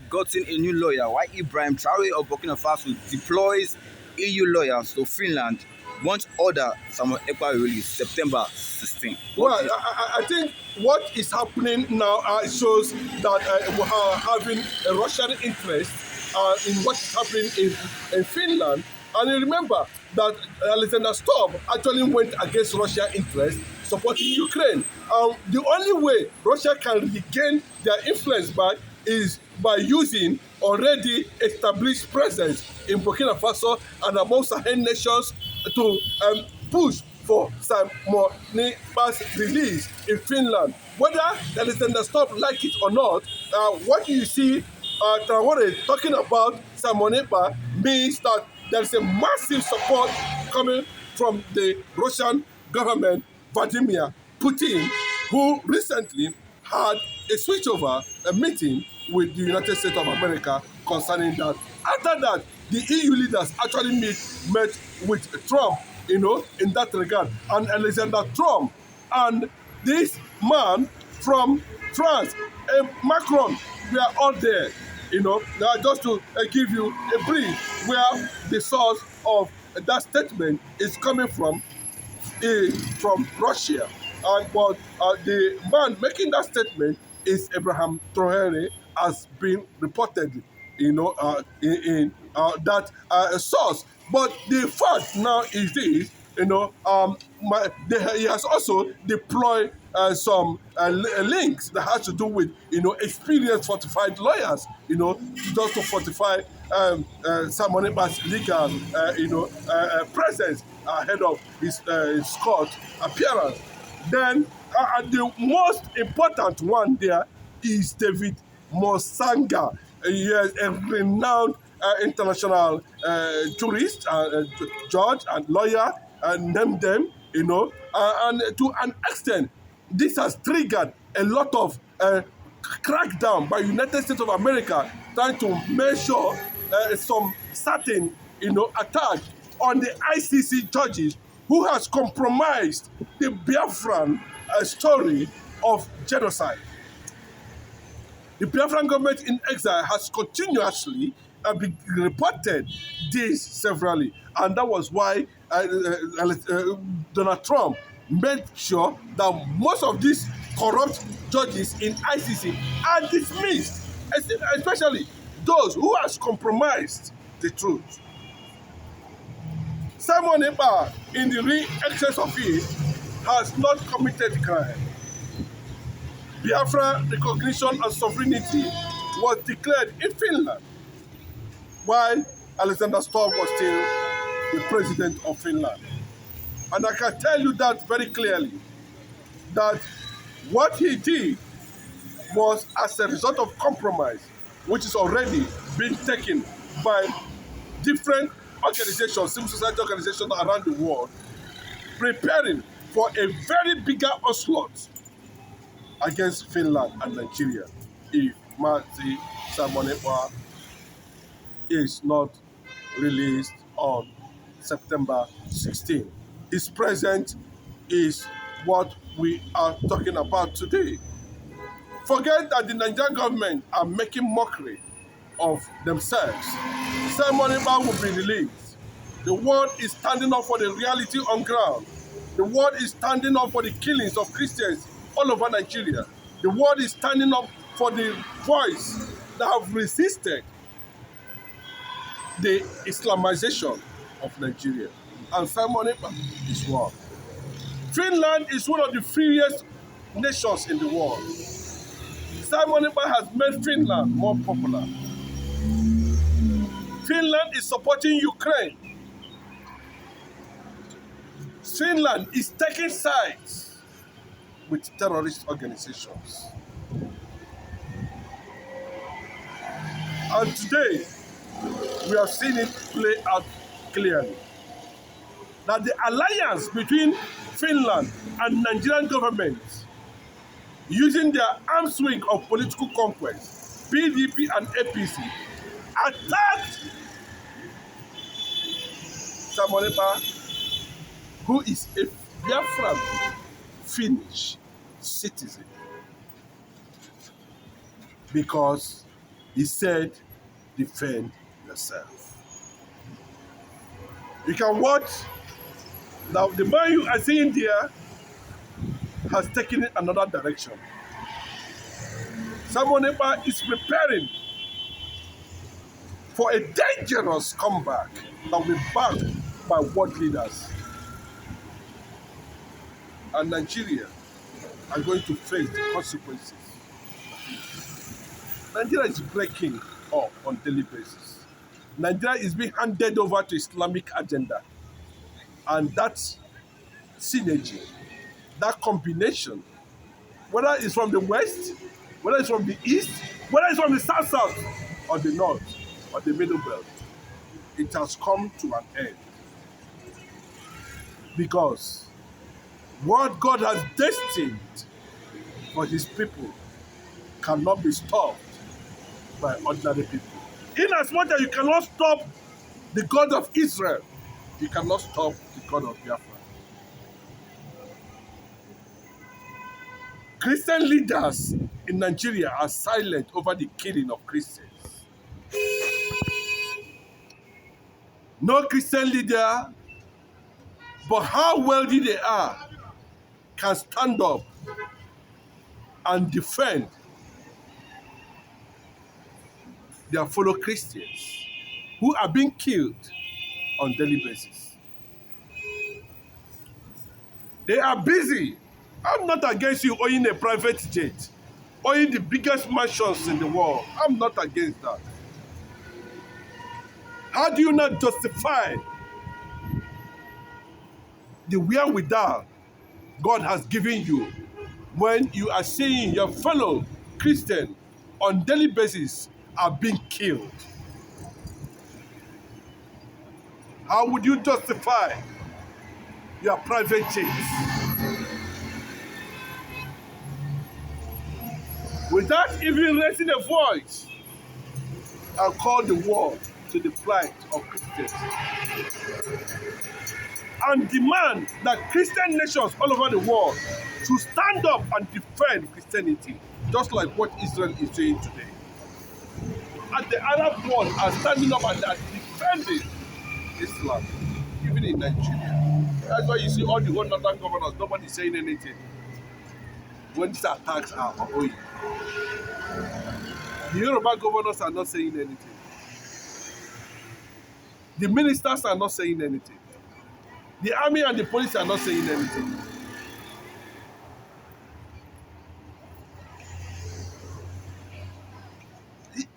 gotten a new lawyer, while Ibrahim Traore of Burkina Faso deploys EU lawyers to Finland, once order Samuel Ekpa released September 16. Well, What do you I think what is happening now shows that we are having a Russian interest in what is happening in Finland. And you remember that Alexander Stubb actually went against Russia's interest supporting Ukraine. The only way Russia can regain their influence back is by using already established presence in Burkina Faso and among Sahel nations to push for some more Ekpa'S release in Finland. Whether Alexander Stubb like it or not, what you see Traore talking about Simon Ekpa means that there is a massive support coming from the Russian government, Vladimir Putin, who recently had a switchover, a meeting with the United States of America concerning that. After that, the EU leaders actually met with Trump, in that regard. And Alexander Trump and this man from France, Macron, we are all there. Now just to give you a brief where the source of that statement is coming from Russia. But the man making that statement is Abraham Traore, has been reported, in that source. But the fact now is this, he has also deployed some links that has to do with, experienced fortified lawyers, just to fortify Simon Ekpa's legal, presence ahead of his court appearance. Then the most important one there is David Mosanga. He is a renowned international jurist, judge, and lawyer, name them, and to an extent, this has triggered a lot of crackdown by United States of America trying to measure some certain, attack on the ICC judges who has compromised the Biafran story of genocide. The Biafran government in exile has continuously reported this severally, and that was why Donald Trump made sure that most of these corrupt judges in ICC are dismissed, especially those who has compromised the truth. Simon Ekpa, in the real excess of it, has not committed crime. Biafra recognition and sovereignty was declared in Finland, while Alexander Stubb was still the president of Finland. And I can tell you that very clearly, that what he did was as a result of compromise, which is already being taken by different organizations, civil society organizations around the world, preparing for a very bigger onslaught against Finland and Nigeria if Mazi Simon Ekpa is not released on September 16. His presence is what we are talking about today. Forget that the Nigerian government are making mockery of themselves. Simon Ekpa will be released. The world is standing up for the reality on ground. The world is standing up for the killings of Christians all over Nigeria. The world is standing up for the voice that have resisted the Islamization of Nigeria. And Simon Ekpa is one. Finland is one of the freest nations in the world. Simon Ekpa has made Finland more popular. Finland is supporting Ukraine. Finland is taking sides with terrorist organizations. And today, we have seen it play out clearly. That the alliance between Finland and Nigerian government, using their arms wing of political conquest, PDP and APC, attacked Simon Ekpa, who is a Biafran Finnish citizen, because He said, defend yourself. You can watch. Now, the man you are seeing there has taken it another direction. Simon Ekpa is preparing for a dangerous comeback that will be backed by world leaders. And Nigeria are going to face the consequences. Nigeria is breaking up on daily basis. Nigeria is being handed over to Islamic agenda. And that synergy, that combination, whether it's from the west, whether it's from the east, whether it's from the south, or the north, or the middle belt, it has come to an end. Because what God has destined for his people cannot be stopped by ordinary people. In as much as you cannot stop the God of Israel, you cannot stop the God of Biafran. Christian leaders in Nigeria are silent over the killing of Christians. No Christian leader, but how wealthy they are, can stand up and defend their fellow Christians who are being killed on a daily basis. They are busy. I'm not against you owning a private jet, owning the biggest mansions in the world. I'm not against that. How do you not justify the wherewithal God has given you when you are seeing your fellow Christian on a daily basis are being killed? How would you justify your private jets without even raising a voice and call the world to the plight of Christians and demand that Christian nations all over the world should stand up and defend Christianity, just like what Israel is doing today? And the Arab world are standing up and are defending Islam, even in Nigeria. That's why you see all the whole northern governors, nobody saying anything when these attacks are ongoing. The Yoruba governors are not saying anything. The ministers are not saying anything. The army and the police are not saying anything.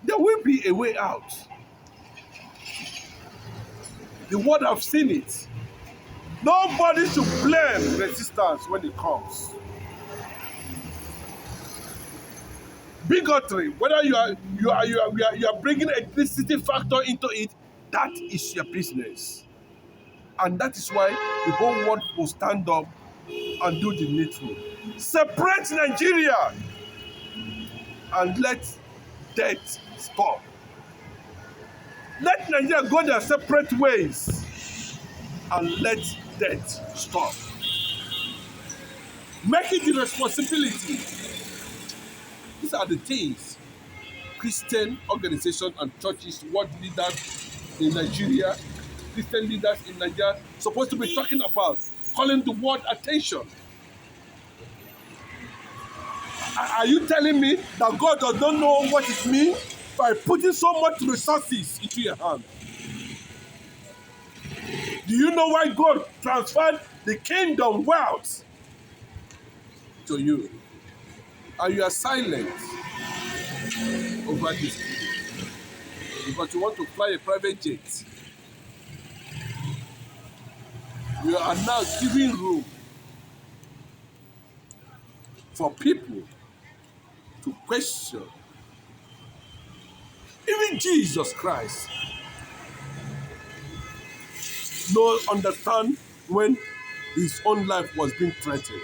There will be a way out. The world have seen it. Nobody should blame resistance when it comes. Bigotry, whether you are bringing ethnicity factor into it, that is your business. And that is why the whole world will stand up and do the needful. Separate Nigeria and let death stop. Let Nigeria go their separate ways and let death stop. Make it the responsibility. These are the things Christian organizations and churches, world leaders in Nigeria, Christian leaders in Nigeria supposed to be talking about, calling the world attention. Are you telling me that God does not know what it means by putting so much resources into your hand? Do you know why God transferred the kingdom wealth to you? And you are silent over this because you want to fly a private jet. You are now giving room for people to question. Even Jesus Christ no understand when his own life was being threatened.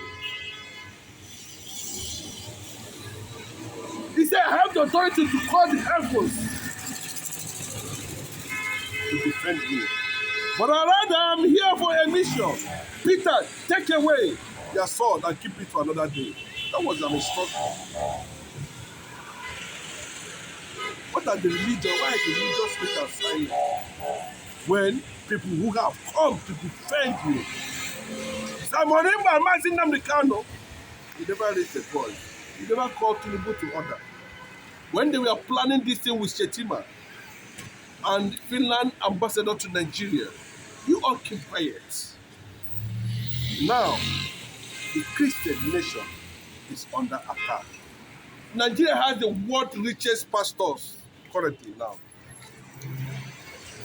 He said, I have the authority to call the heavens to defend me. But rather, I'm here for a mission. Peter, take away your sword and keep it for another day. That was an instruction. What are the religion? Why are the religious leaders saying when people who have come to defend you? Simon Imba and Mazin Namdekano, he never raised a voice. He never called Tinubu to order. When they were planning this thing with Shetima and Finland ambassador to Nigeria, you all keep quiet. Now, the Christian nation is under attack. Nigeria has the world's richest pastors currently now.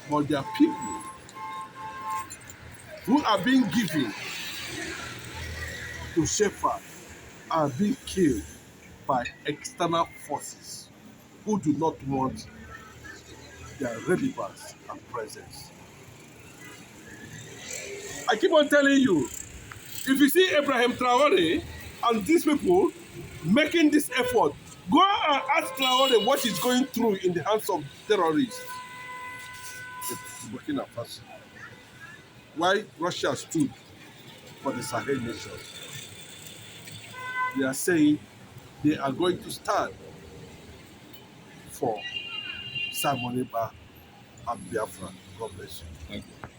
But there are people who are being given to shepherd are being killed by external forces who do not want their relevance and presence. I keep on telling you, if you see Abraham Traore and these people making this effort, go and ask Traore what he's going through in the hands of terrorists. Burkina Faso. Why Russia stood for the Sahel nations. They are saying they are going to stand for Simon Ekpa and Biafran. God bless you. Thank you.